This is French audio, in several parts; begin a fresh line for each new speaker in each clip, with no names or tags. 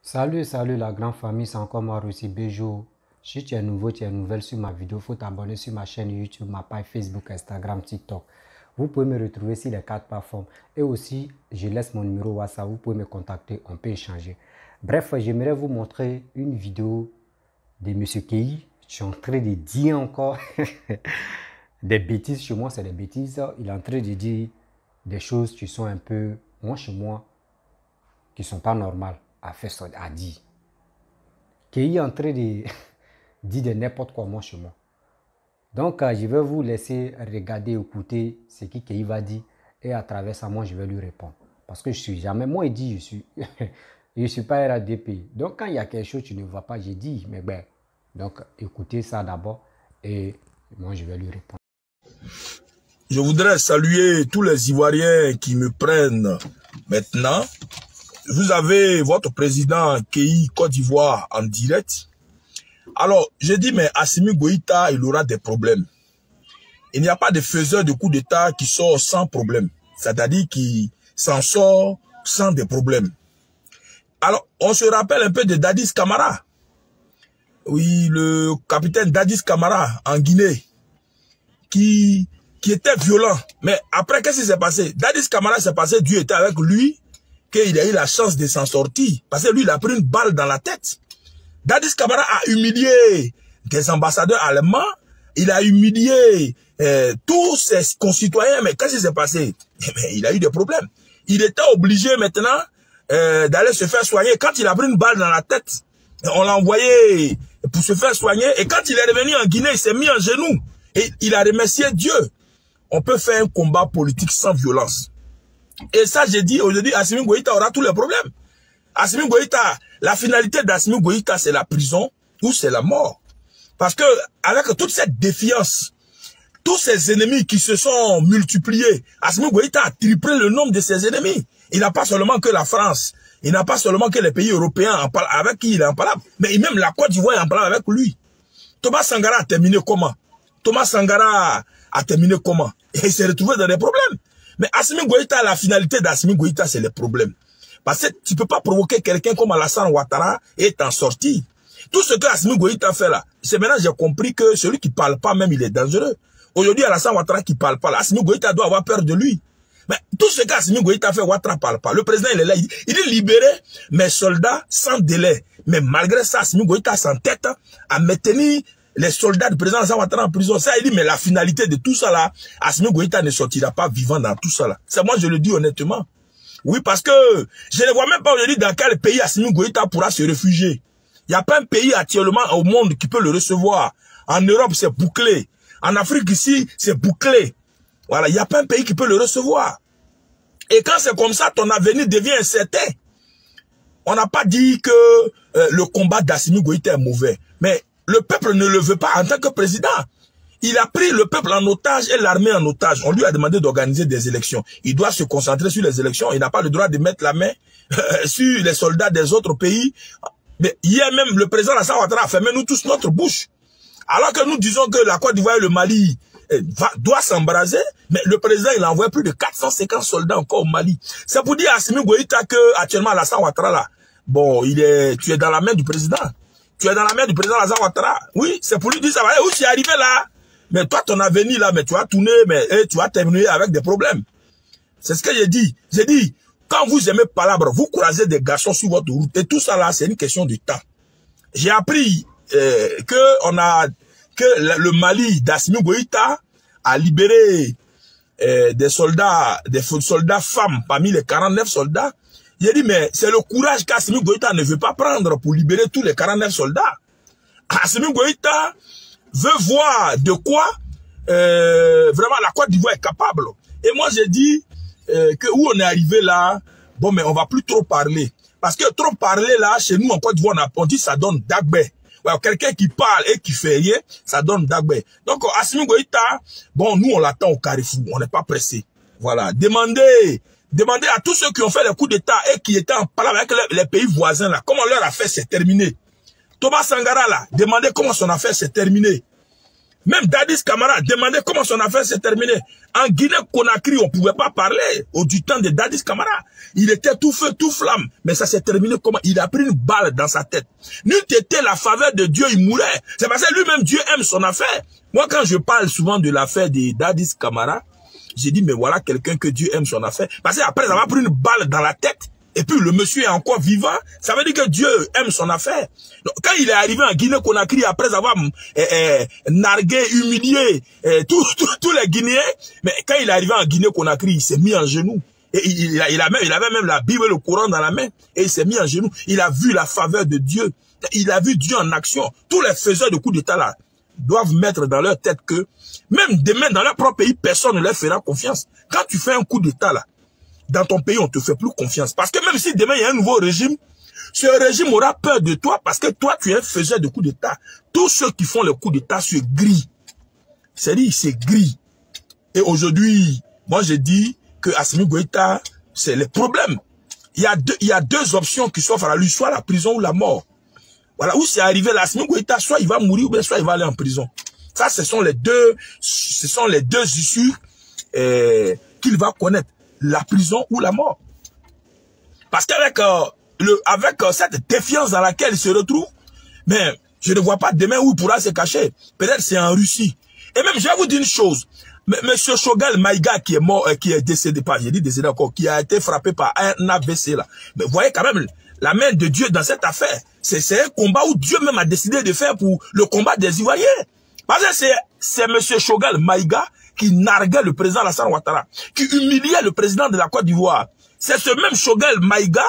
Salut, salut la grande famille, c'est encore moi aussi, Béjo. Si tu es nouveau, tu es nouvelle sur ma vidéo, il faut t'abonner sur ma chaîne YouTube, ma page Facebook, Instagram, TikTok. Vous pouvez me retrouver sur les 4 plateformes. Et aussi, je laisse mon numéro WhatsApp, vous pouvez me contacter, on peut échanger. Bref, j'aimerais vous montrer une vidéo de M. Kei. Je suis en train de dire encore des bêtises. Chez moi, c'est des bêtises. Il est en train de dire des choses qui sont un peu, moi chez moi, qui ne sont pas normales à faire ça, à dire. Kei est en train de dire de n'importe quoi moi chez moi. Donc, je vais vous laisser regarder, écouter ce que Kei va dire et à travers ça, moi, je vais lui répondre. Parce que je suis jamais, moi, il dit, je suis pas RADP. Donc, quand il y a quelque chose que tu ne vois pas, je dis, mais ben, donc, écoutez ça d'abord et moi, je vais lui répondre.
Je voudrais saluer tous les Ivoiriens qui me prennent maintenant. Vous avez votre président Kei Côte d'Ivoire en direct. Alors, je dis, mais Assimi Goïta, il aura des problèmes. Il n'y a pas de faiseur de coup d'État qui sort sans problème. C'est-à-dire qui s'en sort sans des problèmes. Alors, on se rappelle un peu de Dadis Camara. Oui, le capitaine Dadis Camara en Guinée, qui était violent. Mais après, qu'est-ce qui s'est passé? Dadis Camara s'est passé, Dieu était avec lui, qu'il a eu la chance de s'en sortir. Parce que lui, il a pris une balle dans la tête. Dadis Camara a humilié des ambassadeurs allemands, il a humilié tous ses concitoyens, mais qu'est-ce qui s'est passé? Mais il a eu des problèmes. Il était obligé maintenant d'aller se faire soigner. Quand il a pris une balle dans la tête, on l'a envoyé pour se faire soigner. Et quand il est revenu en Guinée, il s'est mis en genoux. Et il a remercié Dieu. On peut faire un combat politique sans violence. Et ça, j'ai dit aujourd'hui, Assimi Goïta aura tous les problèmes. Assimi Goïta, la finalité d'Assimi Goïta, c'est la prison ou c'est la mort. Parce que, avec toute cette défiance, tous ces ennemis qui se sont multipliés, Assimi Goïta a triplé le nombre de ses ennemis. Il n'a pas seulement que la France, il n'a pas seulement que les pays européens avec qui il est en parole, mais même la Côte d'Ivoire est en parole avec lui. Thomas Sankara a terminé comment? Thomas Sankara a terminé comment? Et il s'est retrouvé dans des problèmes. Mais Assimi Goïta, la finalité d'Assimi Goïta, c'est les problèmes. Parce que tu ne peux pas provoquer quelqu'un comme Alassane Ouattara et t'en sortir. Tout ce que Assimi Goïta fait là, c'est maintenant j'ai compris que celui qui ne parle pas même, il est dangereux. Aujourd'hui, Alassane Ouattara qui ne parle pas là, Assimi Goïta doit avoir peur de lui. Mais tout ce qu'Assimi Goïta fait, Ouattara ne parle pas. Le président, il est là, il dit libérer mes soldats sans délai. Mais malgré ça, Assimi Goïta s'entête à maintenir les soldats du président Alassane Ouattara en prison. Ça, il dit, mais la finalité de tout ça là, Assimi Goïta ne sortira pas vivant dans tout ça là. C'est moi, je le dis honnêtement. Oui, parce que je ne vois même pas aujourd'hui dans quel pays Assimi Goïta pourra se réfugier. Il n'y a pas un pays actuellement au monde qui peut le recevoir. En Europe, c'est bouclé. En Afrique, ici, c'est bouclé. Voilà, il n'y a pas un pays qui peut le recevoir. Et quand c'est comme ça, ton avenir devient incertain. On n'a pas dit que le combat d'Assimi Goïta est mauvais. Mais le peuple ne le veut pas en tant que président. Il a pris le peuple en otage et l'armée en otage. On lui a demandé d'organiser des élections. Il doit se concentrer sur les élections. Il n'a pas le droit de mettre la main sur les soldats des autres pays. Mais hier même, le président Alassane Ouattara a fermé nous tous notre bouche. Alors que nous disons que la Côte d'Ivoire et le Mali doit s'embraser, mais le président, il a envoyé plus de 450 soldats encore au Mali. C'est pour dire à Assimi Goïta que actuellement Alassane Ouattara là, bon, tu es dans la main du président. Tu es dans la main du président Alassane Ouattara. Oui, c'est pour lui dire ça. Où tu es arrivé là? Mais toi, ton avenir là, mais tu vas tourner, mais tu vas terminer avec des problèmes. C'est ce que j'ai dit. J'ai dit, quand vous aimez palabre, vous croisez des garçons sur votre route. Et tout ça là, c'est une question de temps. J'ai appris que le Mali d'Assimi Goïta a libéré des soldats femmes parmi les 49 soldats. J'ai dit, mais c'est le courage qu'Assimi Goïta ne veut pas prendre pour libérer tous les 49 soldats. Assimi Goïta veut voir de quoi vraiment la Côte d'Ivoire est capable. Et moi j'ai dit que où on est arrivé là, bon mais on va plus trop parler. Parce que trop parler là, chez nous en Côte d'Ivoire, on dit ça donne Dagbé. Ouais, quelqu'un qui parle et qui fait rien, ça donne Dagbé. Donc Assimi Goïta, bon nous on l'attend au Carrefour, on n'est pas pressé. Voilà, demandez à tous ceux qui ont fait les coups d'État et qui étaient en parlant avec les pays voisins là, comment leur affaire s'est terminée. Thomas Sankara là, demandez comment son affaire s'est terminée. Même Dadis Camara demandait comment son affaire s'est terminée. En Guinée-Conakry, on ne pouvait pas parler du temps de Dadis Camara. Il était tout feu, tout flamme. Mais ça s'est terminé comment? Il a pris une balle dans sa tête. N'eût été la faveur de Dieu, il mourait. C'est parce que lui-même, Dieu aime son affaire. Moi, quand je parle souvent de l'affaire de Dadis Camara, j'ai dit, mais voilà quelqu'un que Dieu aime son affaire. Parce qu'après avoir pris une balle dans la tête, et puis le monsieur est encore vivant, ça veut dire que Dieu aime son affaire. Donc, quand il est arrivé en Guinée-Conakry, après avoir nargué, humilié tous les Guinéens, mais quand il est arrivé en Guinée-Conakry, il s'est mis en genoux. Et il avait même la Bible et le Coran dans la main, et il s'est mis en genoux. Il a vu la faveur de Dieu. Il a vu Dieu en action. Tous les faiseurs de coups d'État là doivent mettre dans leur tête que même demain, dans leur propre pays, personne ne leur fera confiance. Quand tu fais un coup d'État là, dans ton pays, on te fait plus confiance. Parce que même si demain, il y a un nouveau régime, ce régime aura peur de toi parce que toi, tu es un faiseur de coups d'État. Tous ceux qui font les coups d'État se grillent. C'est-à-dire, c'est gris. Et aujourd'hui, moi, je dis que Assimi Goïta, c'est le problème. Il y a deux options qui s'offrent à lui, soit la prison ou la mort. Voilà, où c'est arrivé là, Assimi Goïta, soit il va mourir ou bien soit il va aller en prison. Ça, ce sont les deux issues qu'il va connaître. La prison ou la mort. Parce qu'avec cette défiance dans laquelle il se retrouve, mais je ne vois pas demain où il pourra se cacher. Peut-être c'est en Russie. Et même, je vais vous dire une chose. Monsieur Choguel Maïga qui est mort, qui est décédé, pas, j'ai dit décédé encore, qui a été frappé par un AVC là. Mais vous voyez quand même la main de Dieu dans cette affaire. C'est un combat où Dieu même a décidé de faire pour le combat des Ivoiriens. Parce que c'est monsieur Choguel Maïga qui narguait le président Alassane Ouattara, qui humiliait le président de la Côte d'Ivoire. C'est ce même Choguel Maïga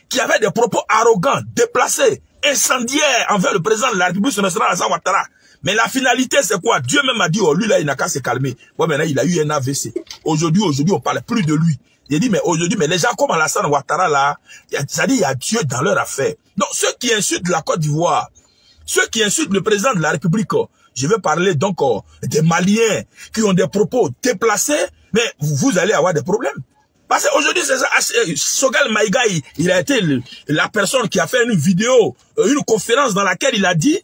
qui avait des propos arrogants, déplacés, incendiaires envers le président de la République, son excellence Alassane Ouattara. Mais la finalité, c'est quoi? Dieu même a dit, oh, lui là, il n'a qu'à se calmer. Bon, maintenant, il a eu un AVC. Aujourd'hui, on parle plus de lui. Il dit, mais aujourd'hui, mais les gens comme Alassane Ouattara là, c'est-à-dire, il y a Dieu dans leur affaire. Donc, ceux qui insultent la Côte d'Ivoire, ceux qui insultent le président de la République, je vais parler donc des Maliens qui ont des propos déplacés, mais vous allez avoir des problèmes. Parce qu'aujourd'hui, c'est ça. Choguel Maïga, il a été la personne qui a fait une vidéo, une conférence dans laquelle il a dit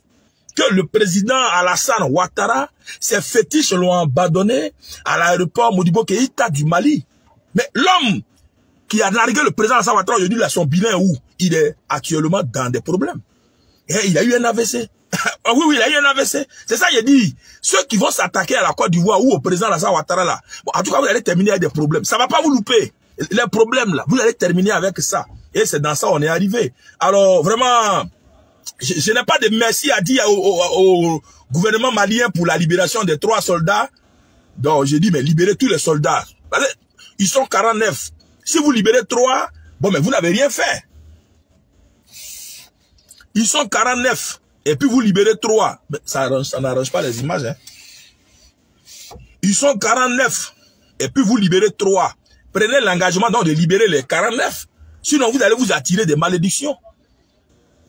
que le président Alassane Ouattara, ses fétiches l'ont abandonné à l'aéroport Modibo Keïta du Mali. Mais l'homme qui a nargué le président Alassane Ouattara, aujourd'hui, il a son bilan où il est actuellement dans des problèmes. Et il a eu un AVC. Oui, il a eu un AVC. C'est ça, il dit. Ceux qui vont s'attaquer à la Côte d'Ivoire ou au président Alassane Ouattara là, bon, en tout cas, vous allez terminer avec des problèmes. Ça va pas vous louper. Les problèmes là, vous allez terminer avec ça. Et c'est dans ça on est arrivé. Alors, vraiment, je n'ai pas de merci à dire au gouvernement malien pour la libération des 3 soldats. Donc, j'ai dit, mais libérez tous les soldats. Ils sont 49. Si vous libérez 3, bon, mais vous n'avez rien fait. Ils sont 49. Et puis vous libérez 3. Mais ça n'arrange pas les images. Hein. Ils sont 49. Et puis vous libérez 3. Prenez l'engagement donc de libérer les 49. Sinon vous allez vous attirer des malédictions.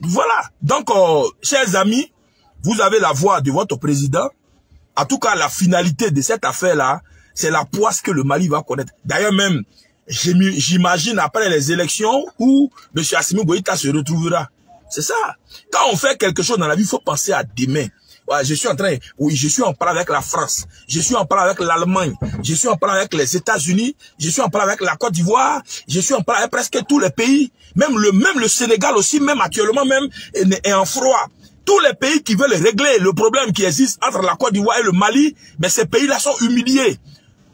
Voilà. Donc, chers amis, vous avez la voix de votre président. En tout cas, la finalité de cette affaire-là, c'est la poisse que le Mali va connaître. D'ailleurs même, j'imagine après les élections où M. Assimi Goïta se retrouvera. C'est ça. Quand on fait quelque chose dans la vie, il faut penser à demain. Ouais, je suis en parlant avec la France. Je suis en parlant avec l'Allemagne. Je suis en parlant avec les États-Unis. Je suis en parlant avec la Côte d'Ivoire. Je suis en parlant avec presque tous les pays. Même le Sénégal aussi, même actuellement même, est en froid. Tous les pays qui veulent régler le problème qui existe entre la Côte d'Ivoire et le Mali, mais ces pays-là sont humiliés.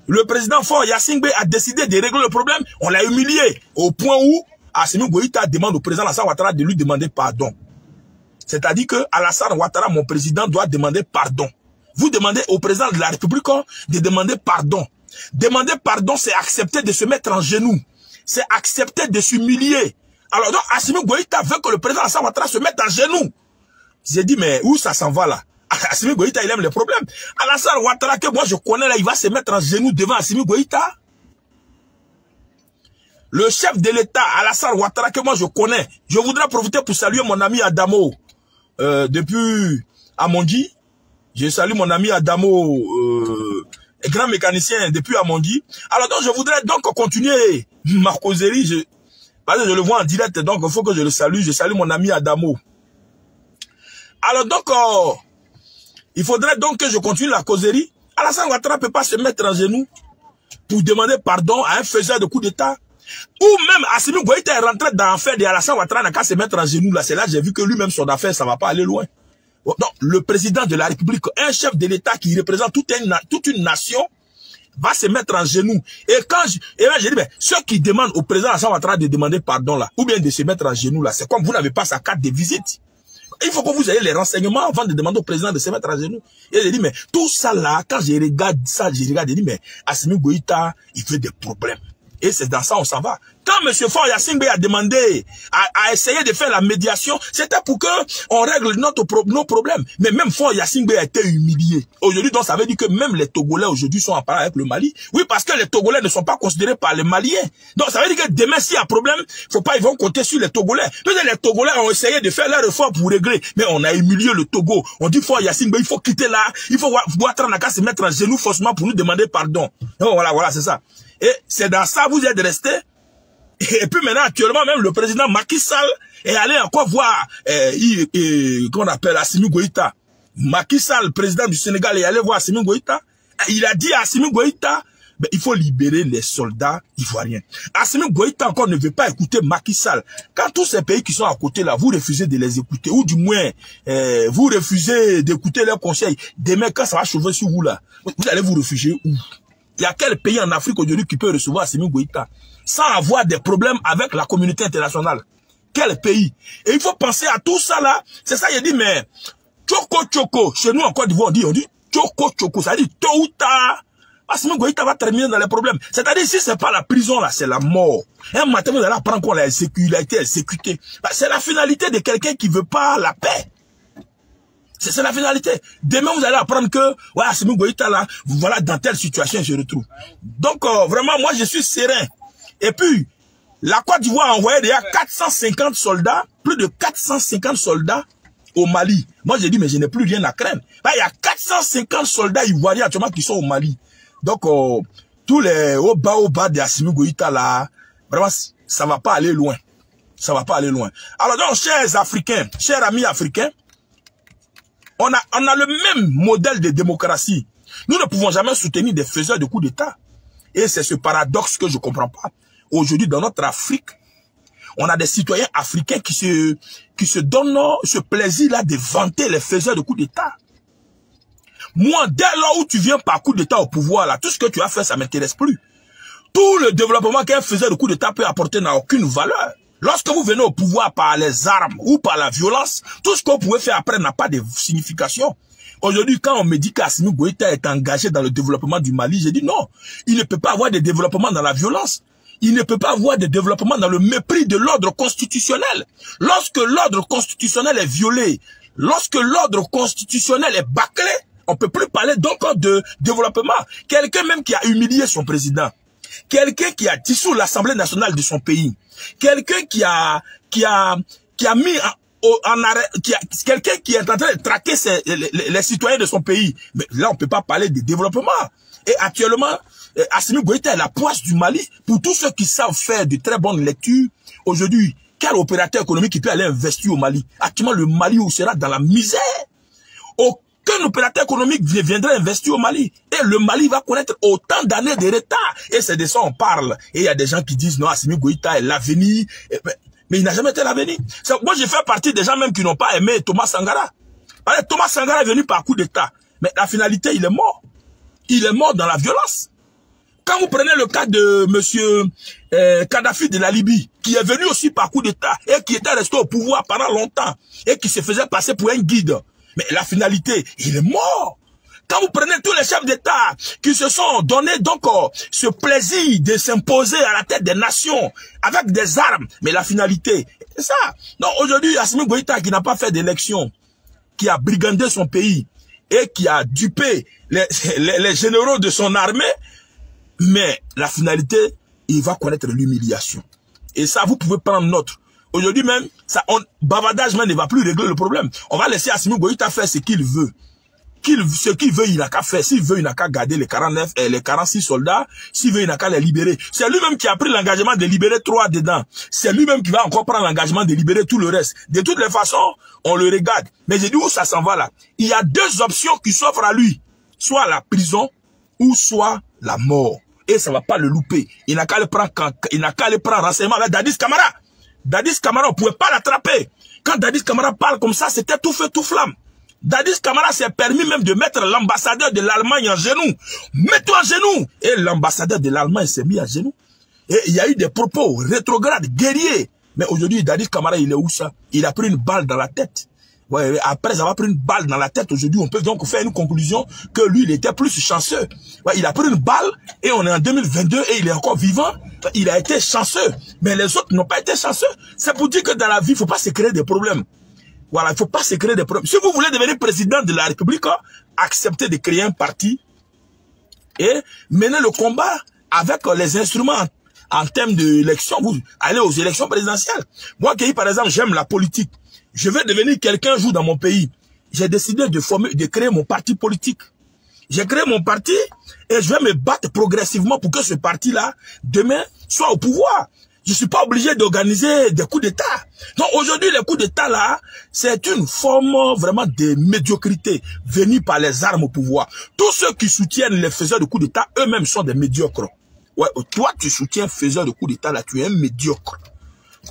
Le président Faure Gnassingbé a décidé de régler le problème. On l'a humilié au point où Assimi Goïta demande au président Alassane Ouattara de lui demander pardon. C'est-à-dire que Alassane Ouattara, mon président, doit demander pardon. Vous demandez au président de la République de demander pardon. Demander pardon, c'est accepter de se mettre en genoux. C'est accepter de s'humilier. Alors donc, Assimi Goïta veut que le président Alassane Ouattara se mette en genoux. J'ai dit, mais où ça s'en va là? Assimi Goïta, il aime les problèmes. Alassane Ouattara, que moi je connais là, il va se mettre en genoux devant Assimi Goïta. Le chef de l'État, Alassane Ouattara, que moi je connais, je voudrais profiter pour saluer mon ami Adamo, depuis Amondi. Je salue mon ami Adamo, grand mécanicien depuis Amondi. Alors donc je voudrais donc continuer ma causerie, parce que je le vois en direct, donc il faut que je le salue. Je salue mon ami Adamo. Alors donc, Il faudrait donc que je continue la causerie. Alassane Ouattara ne peut pas se mettre en genoux pour demander pardon à un faiseur de coup d'État. Ou même Assimi Goïta est rentré dans l'affaire de Alassane Ouattara, n'a qu'à se mettre en genoux. Là, c'est là que j'ai vu que lui-même, son affaire, ça ne va pas aller loin. Donc, le président de la République, un chef de l'État qui représente toute une nation, va se mettre en genoux. Et quand j'ai dit, ben, ceux qui demandent au président Alassane Ouattara de demander pardon là, ou bien de se mettre en genoux là, c'est comme vous n'avez pas sa carte de visite. Il faut que vous ayez les renseignements avant de demander au président de se mettre à genoux. Et j'ai dit, mais tout ça là, quand je regarde ça, je dit, mais Assimi Goïta, il fait des problèmes. Et c'est dans ça on s'en va. Quand M. Faure Gnassingbé a demandé à essayer de faire la médiation, c'était pour que on règle nos problèmes. Mais même Faure Gnassingbé a été humilié. Aujourd'hui, donc, ça veut dire que même les Togolais aujourd'hui sont en parlant avec le Mali. Oui, parce que les Togolais ne sont pas considérés par les Maliens. Donc, ça veut dire que demain, s'il y a un problème, ils vont compter sur les Togolais. Peut-être les Togolais ont essayé de faire leur effort pour régler. Mais on a humilié le Togo. On dit Faure Gnassingbé, il faut quitter là. Il faut Ouattara n'a qu'à se mettre en genoux forcément pour nous demander pardon. Donc, voilà, c'est ça. Et c'est dans ça vous êtes resté. Et puis maintenant, actuellement, même le président Macky Sall est allé encore voir, qu'on appelle Assimi Goïta. Macky Sall, président du Sénégal, est allé voir Assimi Goïta. Il a dit à Assimi Goïta, ben, il faut libérer les soldats ivoiriens. Assimi Goïta encore ne veut pas écouter Macky Sall. Quand tous ces pays qui sont à côté là, vous refusez de les écouter, ou du moins, vous refusez d'écouter leurs conseils. Demain, quand ça va chauffer sur vous là, vous allez vous réfugier où? Il y a quel pays en Afrique aujourd'hui qui peut recevoir Assimi Goïta sans avoir des problèmes avec la communauté internationale? Quel pays? Et il faut penser à tout ça là. C'est ça, il dit, mais Tchoko, chez nous en Côte d'Ivoire, on dit Tchoko, ça dit tôt ou tard, Assimi Goïta va terminer dans les problèmes. C'est-à-dire, si c'est pas la prison là, c'est la mort. Un matin, vous allez apprendre qu'on l'a exécuté, il a été exécuté. C'est la finalité de quelqu'un qui veut pas la paix. C'est la finalité. Demain, vous allez apprendre que, ouais, Assimi Goïta là, voilà, dans telle situation, je retrouve. Donc, vraiment, moi, je suis serein. Et puis, la Côte d'Ivoire a envoyé déjà 450 soldats, plus de 450 soldats au Mali. Moi, j'ai dit, mais je n'ai plus rien à craindre. Là, il y a 450 soldats ivoiriens actuellement qui sont au Mali. Donc, tous les au bas de Assimi Goïta là, vraiment, ça va pas aller loin. Ça va pas aller loin. Alors, donc, chers Africains, chers amis africains, on a le même modèle de démocratie. Nous ne pouvons jamais soutenir des faiseurs de coups d'État. Et c'est ce paradoxe que je ne comprends pas. Aujourd'hui, dans notre Afrique, on a des citoyens africains qui se donnent ce plaisir-là de vanter les faiseurs de coups d'État. Moi, dès lors où tu viens par coup d'État au pouvoir, là, tout ce que tu as fait, ça ne m'intéresse plus. Tout le développement qu'un faiseur de coup d'État peut apporter n'a aucune valeur. Lorsque vous venez au pouvoir par les armes ou par la violence, tout ce que vous pouvez faire après n'a pas de signification. Aujourd'hui, quand on me dit qu'Assimi Goïta est engagé dans le développement du Mali, j'ai dit non. Il ne peut pas avoir de développement dans la violence. Il ne peut pas avoir de développement dans le mépris de l'ordre constitutionnel. Lorsque l'ordre constitutionnel est violé, lorsque l'ordre constitutionnel est bâclé, on ne peut plus parler donc de développement. Quelqu'un même qui a humilié son président, quelqu'un qui a dissous l'Assemblée nationale de son pays, quelqu'un qui a mis en arrêt, quelqu'un qui est en train de traquer les citoyens de son pays. Mais là, on ne peut pas parler de développement. Et actuellement, Assimi Goïta est la poisse du Mali. Pour tous ceux qui savent faire de très bonnes lectures, aujourd'hui, quel opérateur économique qui peut aller investir au Mali? Actuellement, le Mali sera dans la misère. Aucun opérateur économique viendrait investir au Mali. Et le Mali va connaître autant d'années de retard. Et c'est de ça on parle. Et il y a des gens qui disent, non, Assimi Goïta est l'avenir. Mais il n'a jamais été l'avenir. Moi, je fais partie des gens même qui n'ont pas aimé Thomas Sankara. Thomas Sankara est venu par coup d'État. Mais la finalité, il est mort. Il est mort dans la violence. Quand vous prenez le cas de monsieur Kadhafi de la Libye, qui est venu aussi par coup d'État et qui était resté au pouvoir pendant longtemps et qui se faisait passer pour un guide. Mais la finalité, il est mort. Quand vous prenez tous les chefs d'État qui se sont donné donc ce plaisir de s'imposer à la tête des nations avec des armes, mais la finalité, c'est ça. Donc aujourd'hui, Assimi Goïta qui n'a pas fait d'élection, qui a brigandé son pays et qui a dupé les généraux de son armée, mais la finalité, il va connaître l'humiliation. Et ça, vous pouvez prendre note. Aujourd'hui même, bavardage même ne va plus régler le problème. On va laisser Assimi Goïta faire ce qu'il veut. ce qu'il veut, il n'a qu'à faire. S'il veut, il n'a qu'à garder les 49 et les 46 soldats. S'il veut, il n'a qu'à les libérer. C'est lui-même qui a pris l'engagement de libérer 3 dedans. C'est lui-même qui va encore prendre l'engagement de libérer tout le reste. De toutes les façons, on le regarde. Mais j'ai dit où ça s'en va là. Il y a 2 options qui s'offrent à lui. Soit la prison ou soit la mort. Et ça ne va pas le louper. Il n'a qu'à le prendre, renseignement avec Dadis Camara. Dadis Camara, on ne pouvait pas l'attraper. Quand Dadis Camara parle comme ça, c'était tout feu, tout flamme. Dadis Camara s'est permis même de mettre l'ambassadeur de l'Allemagne en genoux. Mets-toi en genoux. Et l'ambassadeur de l'Allemagne s'est mis à genoux. Et il y a eu des propos rétrogrades, guerriers. Mais aujourd'hui, Dadis Camara, il est où ça? Il a pris une balle dans la tête. Ouais, après avoir pris une balle dans la tête, aujourd'hui, on peut donc faire une conclusion que lui, il était plus chanceux. Ouais, il a pris une balle et on est en 2022 et il est encore vivant. Il a été chanceux. Mais les autres n'ont pas été chanceux. C'est pour dire que dans la vie, il ne faut pas se créer des problèmes. Voilà, il ne faut pas se créer des problèmes. Si vous voulez devenir président de la République, acceptez de créer un parti et mener le combat avec les instruments en termes d'élection. Vous allez aux élections présidentielles. Moi, qui par exemple, j'aime la politique. Je vais devenir quelqu'un un jour dans mon pays. J'ai décidé de créer mon parti politique. J'ai créé mon parti et je vais me battre progressivement pour que ce parti-là, demain, soit au pouvoir. Je suis pas obligé d'organiser des coups d'État. Donc aujourd'hui, les coups d'État là, c'est une forme vraiment de médiocrité venue par les armes au pouvoir. Tous ceux qui soutiennent les faiseurs de coups d'État, eux-mêmes sont des médiocres. Ouais, toi, tu soutiens faiseur de coups d'État là, tu es un médiocre.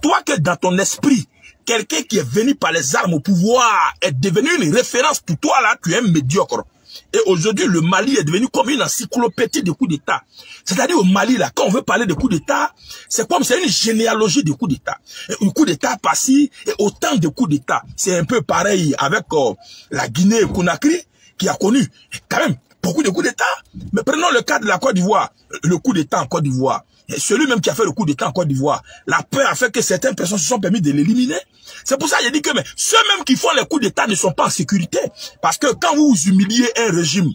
Toi que dans ton esprit, quelqu'un qui est venu par les armes au pouvoir est devenu une référence pour toi là, tu es un médiocre. Et aujourd'hui, le Mali est devenu comme une encyclopédie de coups d'État. C'est-à-dire au Mali, là, quand on veut parler de coups d'État, c'est comme c'est une généalogie de coups d'État. Un coup d'État passé et autant de coups d'État. C'est un peu pareil avec la Guinée-Conakry qui a connu quand même beaucoup de coups d'État. Mais prenons le cas de la Côte d'Ivoire. Le coup d'État en Côte d'Ivoire. Celui même qui a fait le coup d'État en Côte d'Ivoire, la peur a fait que certaines personnes se sont permis de l'éliminer. C'est pour ça que j'ai dit que ceux même qui font les coups d'État ne sont pas en sécurité. Parce que quand vous humiliez un régime,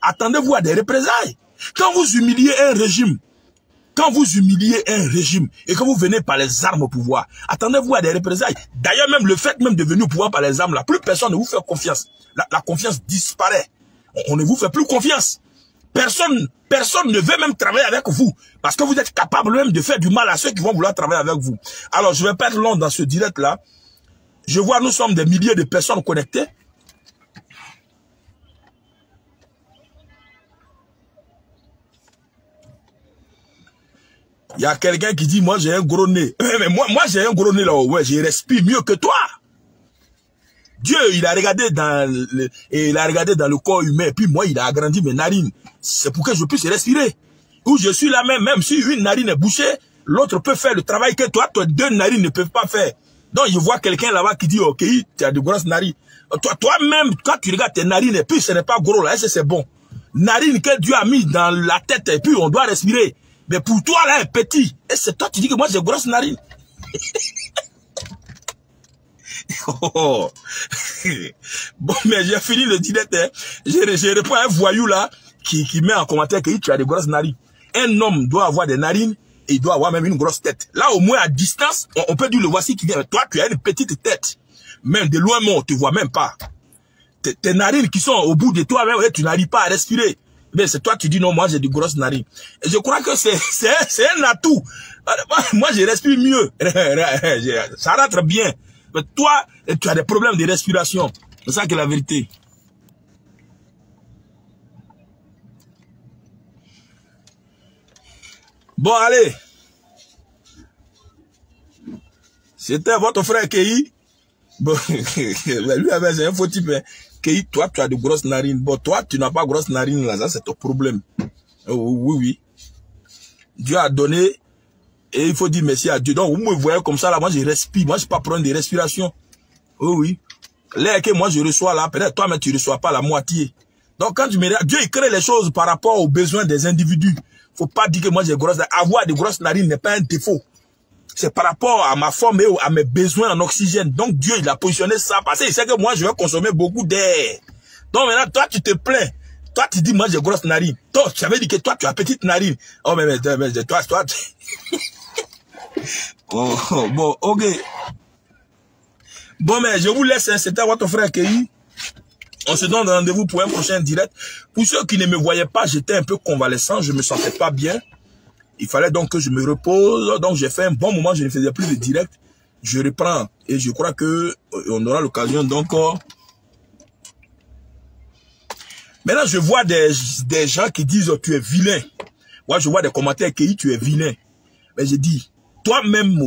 attendez-vous à des représailles. Quand vous humiliez un régime et que vous venez par les armes au pouvoir, attendez-vous à des représailles. D'ailleurs, même le fait même de venir au pouvoir par les armes, là, plus personne ne vous fait confiance. La confiance disparaît. On ne vous fait plus confiance. Personne ne veut même travailler avec vous parce que vous êtes capable même de faire du mal à ceux qui vont vouloir travailler avec vous. Alors, je ne vais pas être long dans ce direct-là. Je vois, nous sommes des milliers de personnes connectées. Il y a quelqu'un qui dit, moi j'ai un gros nez. Mais moi j'ai un gros nez là, ouais, je respire mieux que toi. Dieu, il a regardé dans le corps humain, puis moi, il a agrandi mes narines. C'est pour que je puisse respirer. Où je suis là même si une narine est bouchée, l'autre peut faire le travail que toi, 2 narines ne peuvent pas faire. Donc, je vois quelqu'un là-bas qui dit, ok, tu as de grosses narines. Toi-même, quand tu regardes tes narines, et puis ce n'est pas gros là, c'est bon. Narine que Dieu a mis dans la tête, et puis on doit respirer. Mais pour toi, là, un petit. Et c'est toi, tu dis que moi, j'ai grosses narines. Oh. Bon, mais j'ai fini le direct. Hein. Je réponds à un voyou là qui met en commentaire que tu as des grosses narines. Un homme doit avoir des narines et il doit avoir même une grosse tête. Là, au moins à distance, on peut dire le voici qui vient. Toi, tu as une petite tête. Même de loin, on ne te voit même pas. Tes narines qui sont au bout de toi, même, tu n'arrives pas à respirer. Mais c'est toi, tu dis non, moi j'ai des grosses narines. Et je crois que c'est un atout. Moi, je respire mieux. Ça rentre bien. Mais toi, tu as des problèmes de respiration. C'est ça qui est la vérité. Bon, allez. C'était votre frère Kei. Bon, lui avait un faux type. Kei, toi, tu as de grosses narines. Bon, toi, tu n'as pas de grosses narines là. Ça, c'est ton problème. Oui, oui. Dieu a donné. Et il faut dire merci à Dieu. Donc, vous me voyez comme ça, là, moi, je respire. Moi, je ne peux pas prendre des respirations. Oui, oui. L'air que moi, je reçois là, peut-être toi, mais tu ne reçois pas la moitié. Donc, quand tu me regardes, Dieu, il crée les choses par rapport aux besoins des individus. Il ne faut pas dire que moi, j'ai grosses narines. Avoir des grosses narines n'est pas un défaut. C'est par rapport à ma forme et à mes besoins en oxygène. Donc, Dieu, il a positionné ça parce qu'il sait que moi, je vais consommer beaucoup d'air. Donc, maintenant, toi, tu te plains. Toi, tu dis, moi, j'ai grosses narines. Toi, tu avais dit que toi, tu as petite narine. Oh, mais toi, oh, bon, ok. Bon, mais je vous laisse, hein, c'était votre frère Kei. On se donne rendez-vous pour un prochain direct. Pour ceux qui ne me voyaient pas, j'étais un peu convalescent, je me sentais pas bien. Il fallait donc que je me repose. Donc j'ai fait un bon moment, je ne faisais plus de direct. Je reprends et je crois que on aura l'occasion donc. Maintenant, je vois des gens qui disent oh, tu es vilain. Moi, je vois des commentaires qui tu es vilain. Mais je dis, toi-même,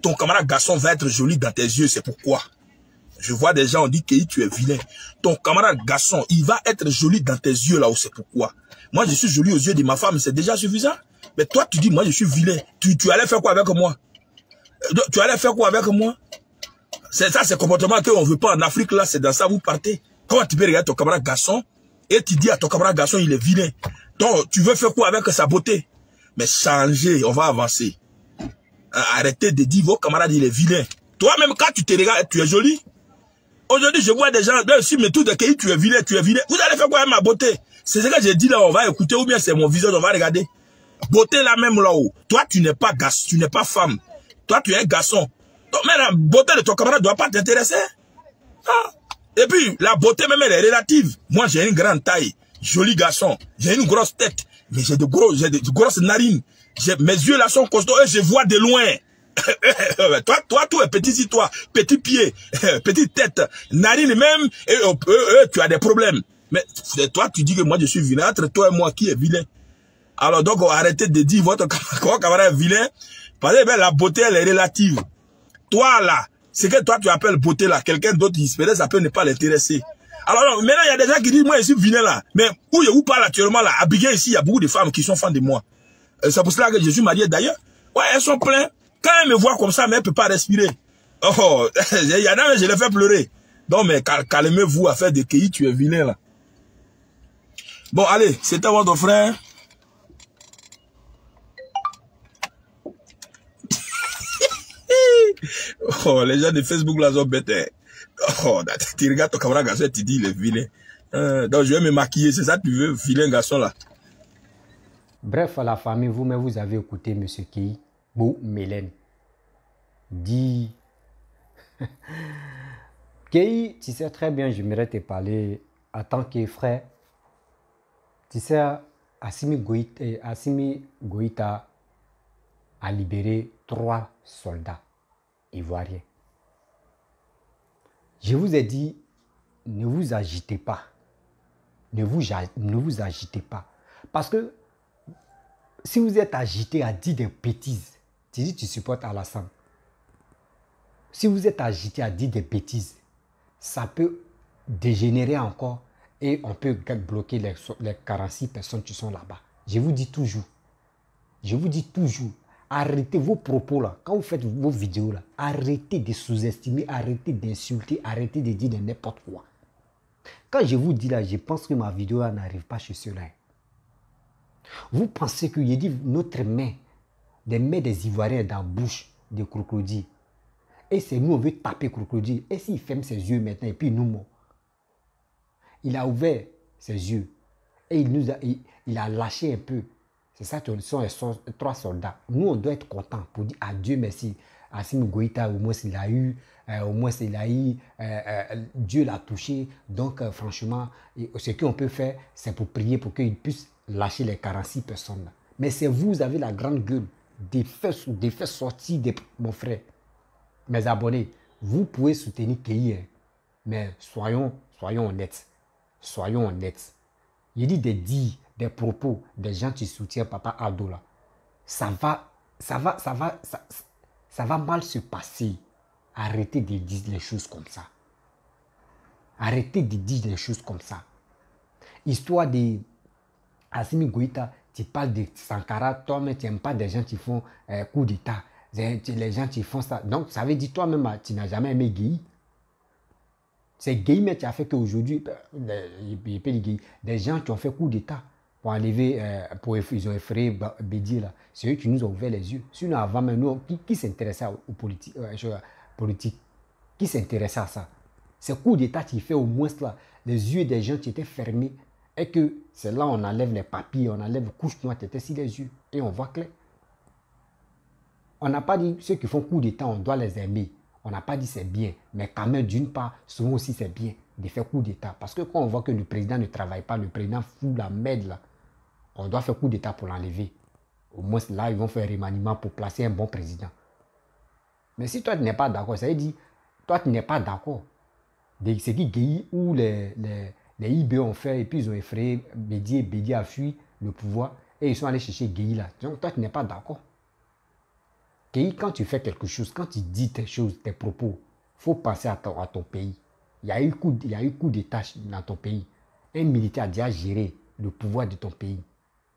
ton camarade garçon va être joli dans tes yeux, c'est pourquoi. Je vois des gens, on dit que tu es vilain. Ton camarade garçon, il va être joli dans tes yeux là où c'est pourquoi. Moi, je suis joli aux yeux de ma femme, c'est déjà suffisant. Mais toi, tu dis, moi, je suis vilain. Tu allais faire quoi avec moi? Tu allais faire quoi avec moi? C'est ça, c'est comportement qu'on ne veut pas en Afrique là, c'est dans ça vous partez. Comment tu peux regarder ton camarade garçon et tu dis à ton camarade garçon, il est vilain. Donc, tu veux faire quoi avec sa beauté? Mais changer, on va avancer. Arrêtez de dire, vos camarades, il est vilain. Toi-même, quand tu te regardes, tu es joli. Aujourd'hui, je vois des gens, si mais tout de pays, tu es vilain, tu es vilain. Vous allez faire quoi avec ma beauté? C'est ce que j'ai dit là, on va écouter, ou bien c'est mon visage, on va regarder. Beauté là même là-haut. Toi, tu n'es pas garçon, tu n'es pas femme. Toi, tu es un garçon. Donc, mais la beauté de ton camarade ne doit pas t'intéresser. Ah. Et puis, la beauté même, elle est relative. Moi, j'ai une grande taille. Joli garçon. J'ai une grosse tête. Mais j'ai de grosses narines. Mes yeux là sont costauds et je vois de loin. toi, tout est petit si toi. Petit pied, petite tête, narine même, et tu as des problèmes. Mais toi, tu dis que moi, je suis vilain. Entre toi et moi, qui est vilain? Alors donc, arrêtez de dire votre camarade est vilain. Parce que la beauté, elle est relative. Toi là, c'est que toi, tu appelles beauté là. Quelqu'un d'autre, il espérait, ça peut ne pas l'intéresser. Alors maintenant, il y a des gens qui disent, moi, je suis vilain là. Mais où je vous parle actuellement là, à Biguin ici, il y a beaucoup de femmes qui sont fans de moi. C'est pour cela que je suis marié d'ailleurs. Ouais, elles sont pleines. Quand elles me voient comme ça, mais elles ne peuvent pas respirer. Oh, il y en a, je les fais pleurer. Donc, mais calmez-vous à faire des pays, tu es vilain là. Bon, allez, c'était votre frère. Oh, les gens de Facebook là sont bêtes. Oh, tu regardes ton camarade garçon et tu dis il est vilain. Donc je vais me maquiller, c'est ça que tu veux, vilain garçon là.
Bref, à la famille, vous-même, vous avez écouté M. Kei Boumelen dit Kei, tu sais très bien, j'aimerais te parler en tant que frère. Tu sais, Assimi Goïta a libéré 3 soldats ivoiriens. Je vous ai dit, ne vous agitez pas. Ne vous agitez pas. Parce que si vous êtes agité à dire des bêtises, tu dis tu supportes Alassane. Si vous êtes agité à dire des bêtises, ça peut dégénérer encore et on peut bloquer les 46 personnes qui sont là-bas. Je vous dis toujours, arrêtez vos propos là. Quand vous faites vos vidéos là, arrêtez de sous-estimer, arrêtez d'insulter, arrêtez de dire de n'importe quoi. Quand je vous dis là, je pense que ma vidéo n'arrive pas chez ceux-là. Vous pensez que j'ai dit notre main, des mains des Ivoiriens dans la bouche des crocodiles. Et c'est nous, on veut taper crocodile. Et s'il ferme ses yeux maintenant, et puis nous mort. Il a ouvert ses yeux. Et il a lâché un peu. C'est ça que sont les 3 soldats. Nous, on doit être contents pour dire adieu, merci. Assimi Goïta, au moins, il a eu, Dieu l'a touché. Donc, franchement, ce qu'on peut faire, c'est pour prier pour qu'il puisse lâcher les 46 personnes. Mais c'est vous avez la grande gueule des faits sortis de mon frère. Mes abonnés, vous pouvez soutenir Kei, mais soyons honnêtes. Soyons honnêtes. Il dit des propos des gens qui soutiennent Papa Aldo là. Ça va mal se passer. Arrêtez de dire les choses comme ça. Arrêtez de dire les choses comme ça. Histoire de Assimi Goïta, tu parles de Sankara, toi-même tu n'aimes pas des gens qui font coup d'état. Les gens qui font ça. Donc ça veut dire toi-même tu n'as jamais aimé Guy. C'est Guy qui a fait qu'aujourd'hui, des gens qui ont fait coup d'état pour enlever, ils ont effrayé Bédier là. C'est eux qui nous ont ouvert les yeux. Sinon avant même nous, qui s'intéressait aux politiques, qui s'intéressait à ça? C'est coup d'état qui fait au moins là, les yeux des gens qui étaient fermés et que c'est là on enlève les papiers, on enlève les couches noires qui étaient sur les yeux et on voit clair. On n'a pas dit ceux qui font coup d'état, on doit les aimer. On n'a pas dit c'est bien, mais quand même, d'une part, souvent aussi c'est bien de faire coup d'État. Parce que quand on voit que le président ne travaille pas, le président fout la merde là, on doit faire coup d'État pour l'enlever. Au moins là, ils vont faire un remaniement pour placer un bon président. Mais si toi tu n'es pas d'accord, ça veut dire, toi tu n'es pas d'accord. Ce qui Gueye ou les IB ont fait, et puis ils ont effrayé Bédié a fui le pouvoir, et ils sont allés chercher Gueye là. Donc toi tu n'es pas d'accord. Gueye, quand tu fais quelque chose, quand tu dis tes choses, tes propos, il faut penser à ton pays. Il y a eu coup d'État dans ton pays. Un militaire a déjà géré le pouvoir de ton pays.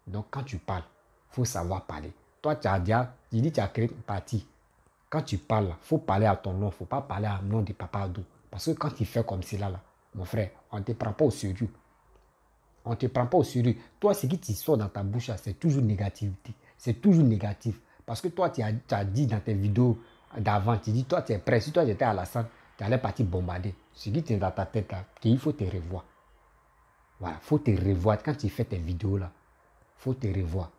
Donc quand tu parles, il faut savoir parler. Toi tu as déjà, tu dis tu as créé une partie. Quand tu parles, il faut parler à ton nom, il ne faut pas parler à nom de Papa Ado. Parce que quand tu fais comme cela, là, mon frère, on ne te prend pas au sérieux. On ne te prend pas au sérieux. Toi, ce qui te sort dans ta bouche, c'est toujours négativité. C'est toujours négatif. Parce que toi, tu as dit dans tes vidéos d'avant, tu dis, toi, tu es prêt. Si toi, tu étais à la salle, tu allais partir bombarder. Ce qui est dans ta tête, là, qu'il faut te revoir. Voilà, il faut te revoir. Quand tu fais tes vidéos, là, il faut te revoir.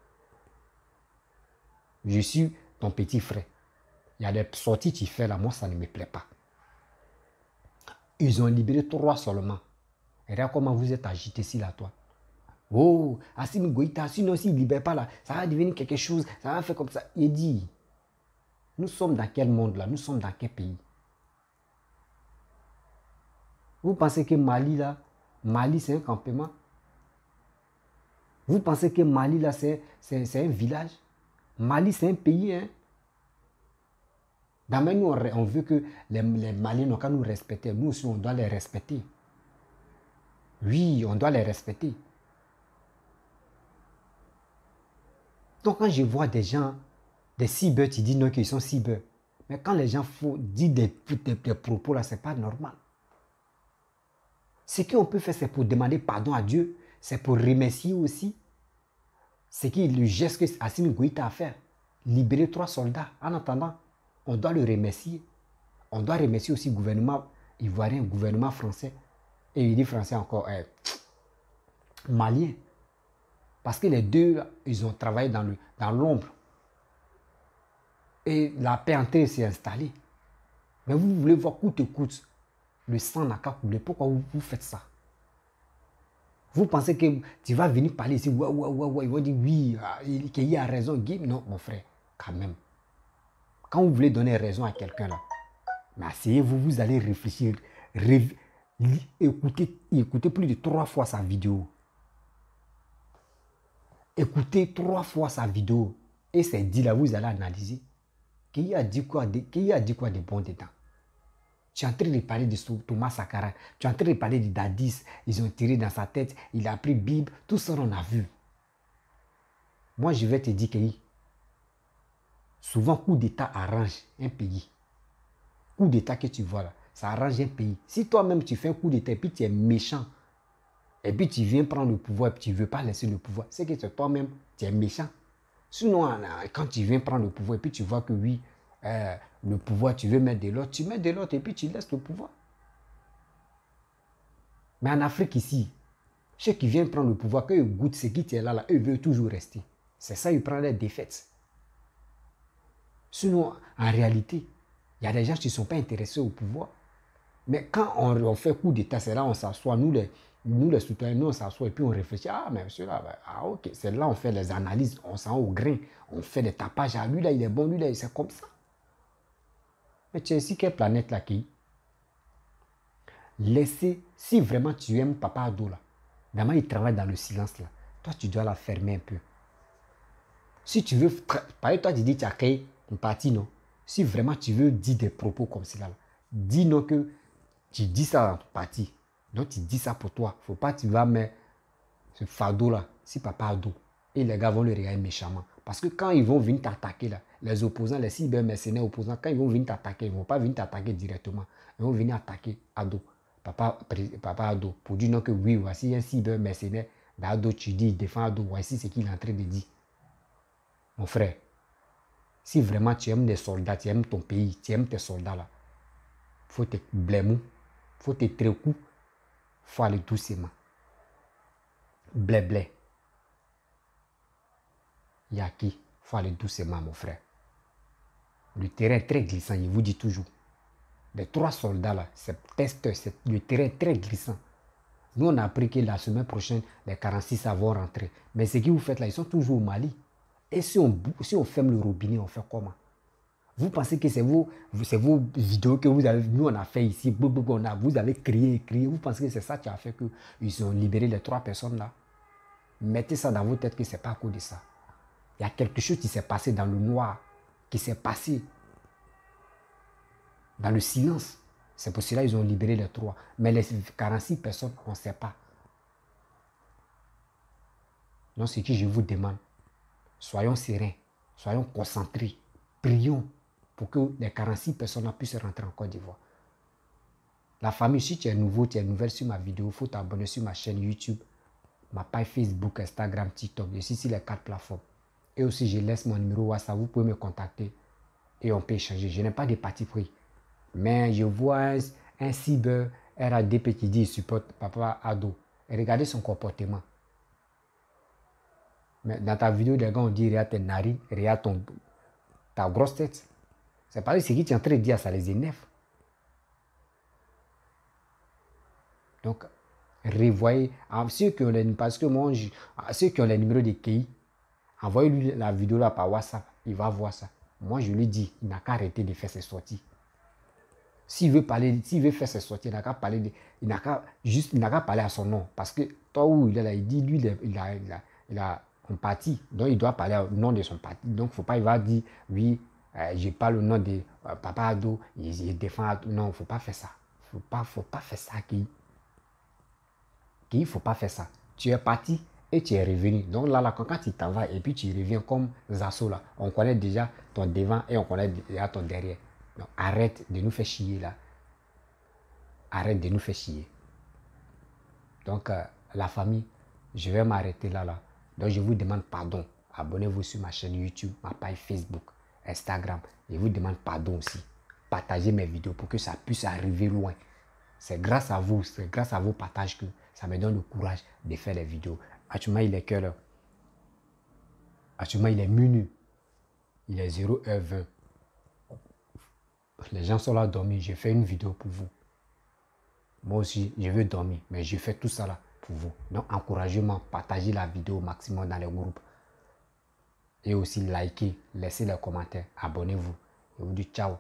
Je suis ton petit frère. Il y a des sorties que tu fais là, moi ça ne me plaît pas. Ils ont libéré 3 seulement. Et regarde comment vous êtes agité ici là, toi. Oh, Assimi Goïta, sinon s'il ne libère pas là, ça va devenir quelque chose, ça va faire comme ça. Il dit, nous sommes dans quel monde là, nous sommes dans quel pays? Vous pensez que Mali là, Mali c'est un campement? Vous pensez que Mali là c'est un village? Mali c'est un pays, hein? D'abord, nous, on veut que les Maliens n'ont qu'à nous respecter. Nous aussi, on doit les respecter. Oui, on doit les respecter. Donc, quand je vois des gens, des cyber, tu dis non qu'ils sont cyber. Mais quand les gens disent des propos là, ce n'est pas normal. Ce qu'on peut faire, c'est pour demander pardon à Dieu. C'est pour remercier aussi. C'est le geste que Assimi Goïta a fait. Libérer 3 soldats. En attendant, on doit le remercier. On doit remercier aussi le gouvernement ivoirien, le gouvernement français. Et il dit français encore, malien. Parce que les deux, ils ont travaillé dans l'ombre. Et la paix en terre s'est installée. Mais vous voulez voir coûte que coûte. Le sang n'a qu'à couler. Pourquoi vous faites ça? Vous pensez que tu vas venir parler ici, ouais, ils vont dire oui, qu'il a raison. Non, mon frère, quand même. Quand vous voulez donner raison à quelqu'un là, mais asseyez-vous, vous allez réfléchir, écoutez plus de 3 fois sa vidéo. Écoutez 3 fois sa vidéo. Et c'est dit là, vous allez analyser. Qui a dit quoi de bon dedans? Tu es en train de parler de Thomas Sankara. Tu es en train de parler de Dadis. Ils ont tiré dans sa tête. Il a pris Bible. Tout ça, on a vu. Moi, je vais te dire que souvent, coup d'État arrange un pays. Coup d'État que tu vois là, ça arrange un pays. Si toi-même, tu fais un coup d'État et puis tu es méchant, et puis tu viens prendre le pouvoir et puis tu ne veux pas laisser le pouvoir, c'est que toi-même, tu es méchant. Sinon, quand tu viens prendre le pouvoir et puis tu vois que oui, le pouvoir, tu veux mettre de l'autre, tu mets de l'autre et puis tu laisses le pouvoir. Mais en Afrique ici, ceux qui viennent prendre le pouvoir, quand ils goûtent ce qui est là, eux veulent toujours rester. C'est ça, ils prennent les défaites. Sinon, en réalité, il y a des gens qui ne sont pas intéressés au pouvoir. Mais quand on fait coup d'État, c'est là on s'assoit, nous les citoyens, nous on s'assoit et puis on réfléchit. Ah, mais celui-là, ok, c'est là on fait les analyses, on s'en au grain, on fait des tapages. Ah, lui là, il est bon, lui là, c'est comme ça. Mais tu es ici, quelle planète là qui? Laissez, si vraiment tu aimes Papa Ado là, vraiment il travaille dans le silence là, toi tu dois la fermer un peu. Si tu veux, par exemple, toi tu dis tu as créé une partie, non? Si vraiment tu veux dire des propos comme cela, là, dis non que tu dis ça dans ton parti. Donc tu dis ça pour toi. Il ne faut pas que tu vas mettre ce fardeau là, si Papa Ado. Et les gars vont le regarder méchamment. Parce que quand ils vont venir t'attaquer là, les opposants, les cybermercenaires opposants, quand ils vont venir t'attaquer, ils ne vont pas venir t'attaquer directement. Ils vont venir attaquer Ado. Papa Ado. Pour dire non que oui, voici un cybermercenaire d'Ado, tu dis, il défend Ado, voici ce qu'il est en train de dire. Mon frère, si vraiment tu aimes les soldats, tu aimes ton pays, tu aimes tes soldats là, il faut te blêmer, il faut te très coup, il faut aller doucement. Blé, blé. Yaki, il faut aller doucement, mon frère. Le terrain est très glissant, il vous dit toujours. Les 3 soldats là, c'est testeux, c'est le terrain très glissant. Nous, on a appris que la semaine prochaine, les 46 vont rentrer. Mais ce que vous faites là, ils sont toujours au Mali. Et si on ferme le robinet, on fait comment? Vous pensez que c'est vos vidéos que vous avez, nous on a fait ici, vous avez crié, vous pensez que c'est ça qui a fait qu'ils ont libéré les 3 personnes là? Mettez ça dans vos têtes que ce n'est pas à cause de ça. Il y a quelque chose qui s'est passé dans le noir, qui s'est passé dans le silence. C'est pour cela qu'ils ont libéré les 3. Mais les 46 personnes, on ne sait pas. Donc ce que je vous demande, soyons sereins, soyons concentrés, prions pour que les 46 personnes puissent rentrer en Côte d'Ivoire. La famille, si tu es nouveau, tu es nouvelle sur ma vidéo, il faut t'abonner sur ma chaîne YouTube, ma page Facebook, Instagram, TikTok. Je suis sur les 4 plateformes. Et aussi, je laisse mon numéro WhatsApp, vous pouvez me contacter et on peut échanger. Je n'ai pas de parti pris. Mais je vois un cyber RADP qui dit il supporte Papa Ado. Et regardez son comportement. Mais dans ta vidéo, les gars ont dit regarde tes narines, regarde ta grosse tête. C'est pareil, ce qui tu es en train de dire, ça les énerve. Donc, revoyez. Ceux qui ont les, parce que moi, ceux qui ont les numéros de KI, envoyez-lui la vidéo là par WhatsApp, il va voir ça. Moi, je lui dis, il n'a qu'à arrêter de faire ses sorties. S'il veut parler, s'il veut faire ses sorties, il n'a qu'à parler, il n'a qu'à parler à son nom. Parce que toi où il est là, il dit, lui, il a un parti. Donc, il doit parler au nom de son parti. Donc, faut pas, il va dire, oui, je parle au nom de Papa Ado, il défend Ado. Non, il ne faut pas faire ça. Faut pas faire ça, il ne faut pas faire ça. Tu es parti et tu es revenu. Donc là, quand tu t'en vas et puis tu reviens comme Zasso là, on connaît déjà ton devant et on connaît déjà ton derrière. Donc arrête de nous faire chier là. Arrête de nous faire chier. Donc la famille, je vais m'arrêter là. Donc je vous demande pardon. Abonnez-vous sur ma chaîne YouTube, ma page Facebook, Instagram. Je vous demande pardon aussi. Partagez mes vidéos pour que ça puisse arriver loin. C'est grâce à vous, c'est grâce à vos partages que ça me donne le courage de faire les vidéos. Actuellement, il est quelle heure? Actuellement, il est minuit. Il est 0h20. Les gens sont là dormir. J'ai fait une vidéo pour vous. Moi aussi, je veux dormir. Mais je fais tout ça là pour vous. Donc, encouragez-moi. Partagez la vidéo au maximum dans les groupes. Et aussi, likez. Laissez les commentaires. Abonnez-vous. Je vous dis ciao.